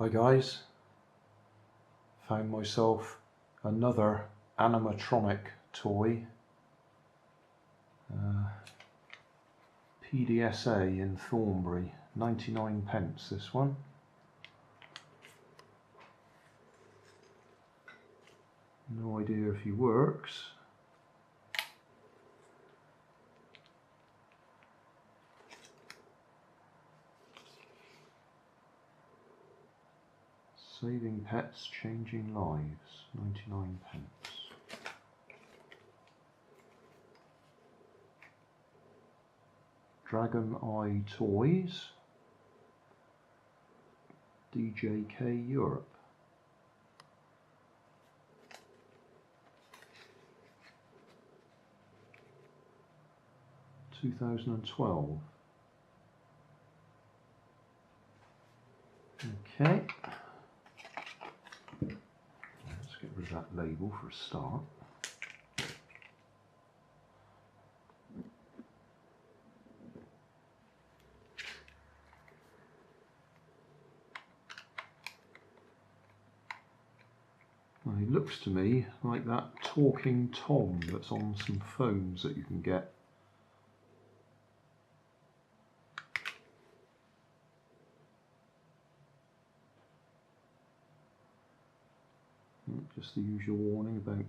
Hi guys, found myself another animatronic toy, PDSA in Thornbury, 99p this one. No idea if he works. Saving pets, changing lives, 99p. Dragon Eye Toys, DJK Europe. $2012. Okay. Let's get rid of that label for a start. Well, he looks to me like that talking Tom that's on some phones that you can get. Just the usual warning about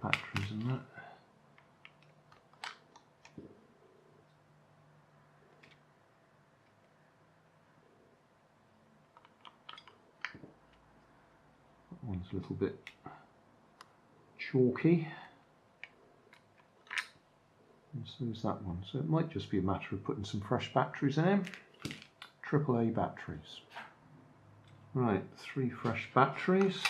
batteries and that. That one's a little bit chalky. And so is that one. So it might just be a matter of putting some fresh batteries in him. AAA batteries. Right, 3 fresh batteries.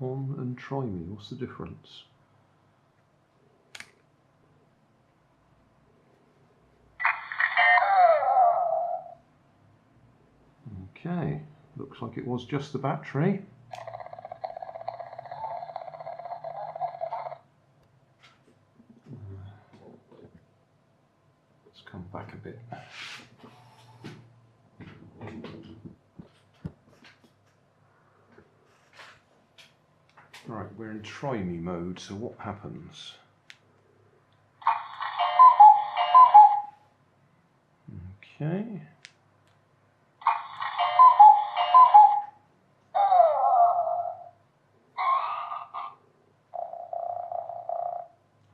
On and try me, what's the difference? Okay, looks like it was just the battery. Let's come back a bit. Right, we're in try me mode, so what happens? Okay.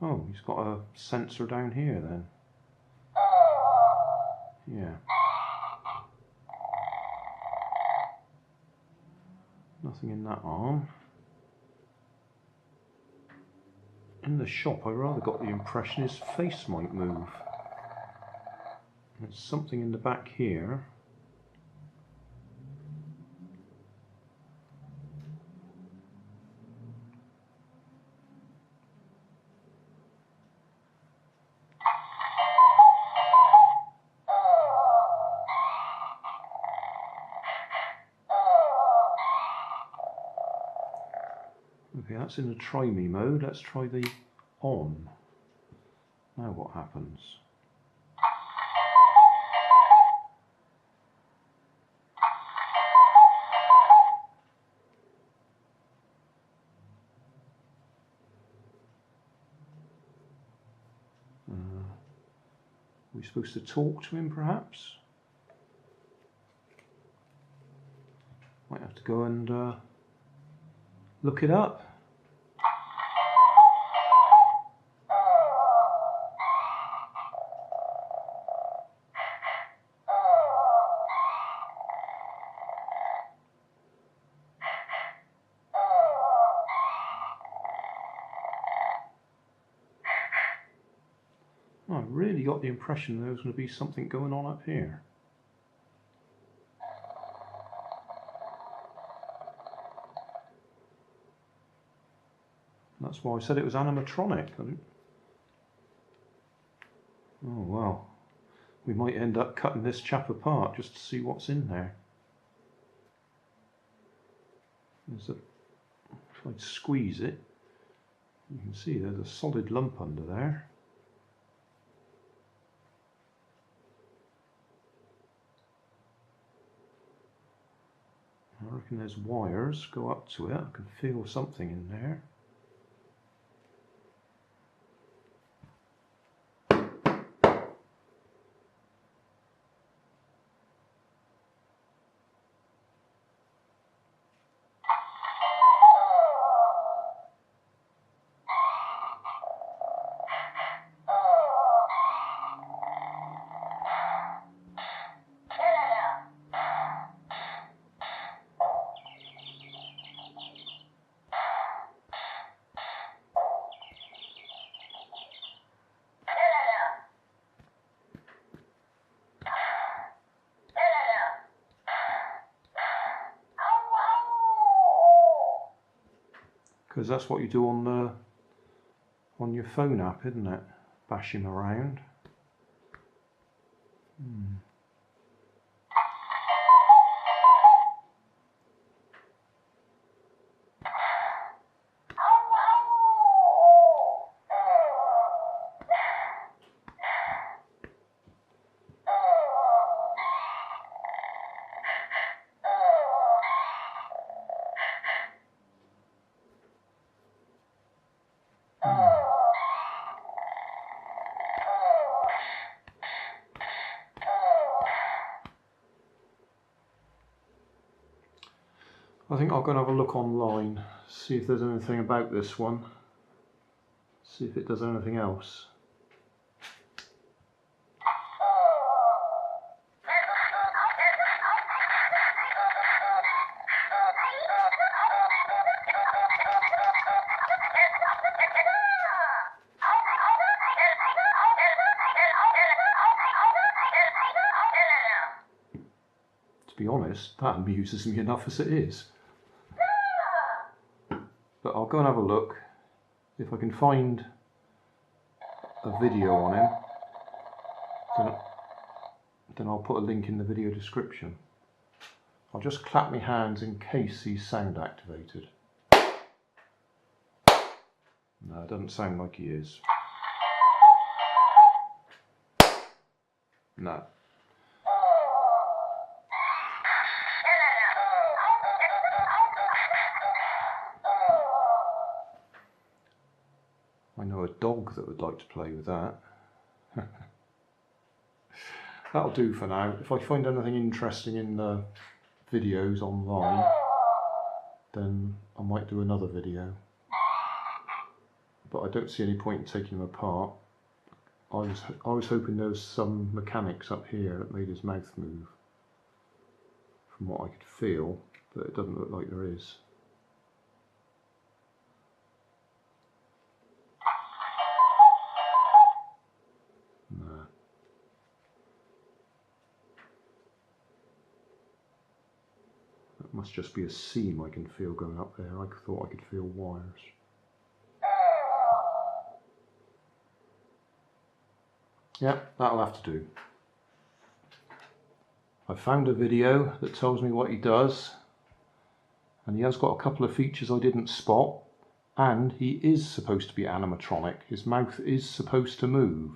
Oh, he's got a sensor down here then. Yeah. Nothing in that arm. In the shop, I rather got the impression his face might move. There's something in the back here. Okay, that's in the try me mode. Let's try the on. Now what happens? Are we supposed to talk to him perhaps? Might have to go and look it up. I really got the impression there was going to be something going on up here. That's why I said it was animatronic. Oh well, we might end up cutting this chap apart just to see what's in there. If I squeeze it, you can see there's a solid lump under there. I reckon there's wires go up to it. I can feel something in there. Because that's what you do on your phone app, isn't it? Bash him around. I think I'll go and have a look online, see if there's anything about this one, see if it does anything else. To be honest, that amuses me enough as it is. But I'll go and have a look. If I can find a video on him, then I'll put a link in the video description. I'll just clap my hands in case he's sound activated. No, it doesn't sound like he is. No. I know a dog that would like to play with that. That'll do for now. If I find anything interesting in the videos online, then I might do another video. But I don't see any point in taking him apart. I was hoping there was some mechanics up here that made his mouth move, from what I could feel, but it doesn't look like there is. Must just be a seam I can feel going up there. I thought I could feel wires. Yeah, that'll have to do. I found a video that tells me what he does, and he has got a couple of features I didn't spot, and he is supposed to be animatronic. His mouth is supposed to move.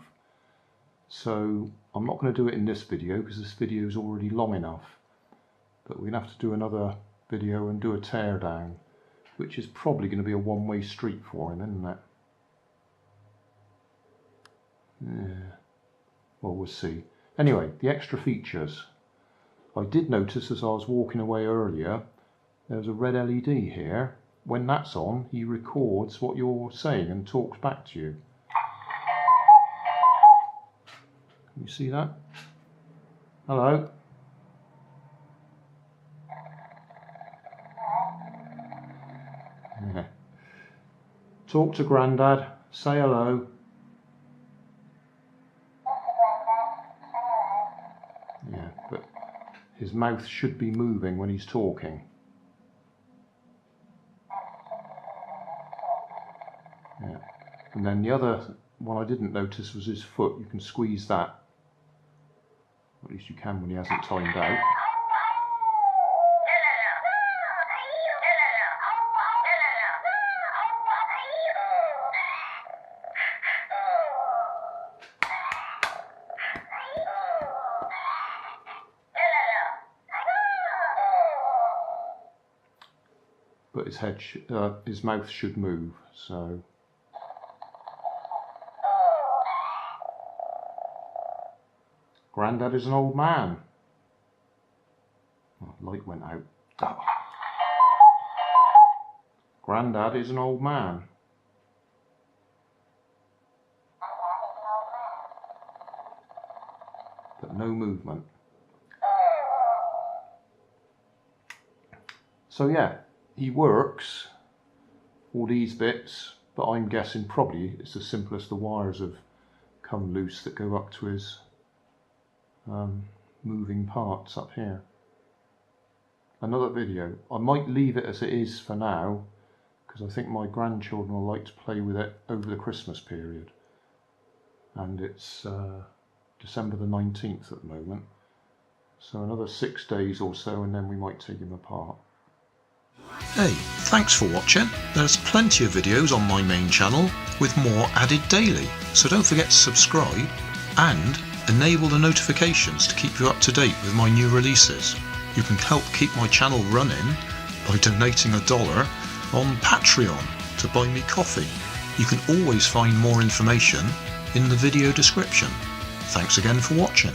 So I'm not going to do it in this video because this video is already long enough. But we're going to have to do another video and do a teardown, which is probably going to be a one-way street for him, isn't it? Yeah. Well, we'll see. Anyway, the extra features. I did notice as I was walking away earlier, there's a red LED here. When that's on, he records what you're saying and talks back to you. Can you see that? Hello? Yeah. Talk to Grandad, say hello. Yeah, but his mouth should be moving when he's talking. Yeah. And then the other one I didn't notice was his foot. You can squeeze that. At least you can when he hasn't timed out. But his head, his mouth should move, so. Grandad is an old man. Oh, light went out. Oh. Grandad is an old man. But no movement. So yeah, he works, all these bits, but I'm guessing probably it's as simple as the wires have come loose that go up to his moving parts up here. Another video. I might leave it as it is for now, because I think my grandchildren will like to play with it over the Christmas period. And it's December the 19th at the moment. So another 6 days or so and then we might take him apart. Hey, thanks for watching. There's plenty of videos on my main channel with more added daily, so don't forget to subscribe and enable the notifications to keep you up to date with my new releases. You can help keep my channel running by donating $1 on Patreon to buy me coffee. You can always find more information in the video description. Thanks again for watching.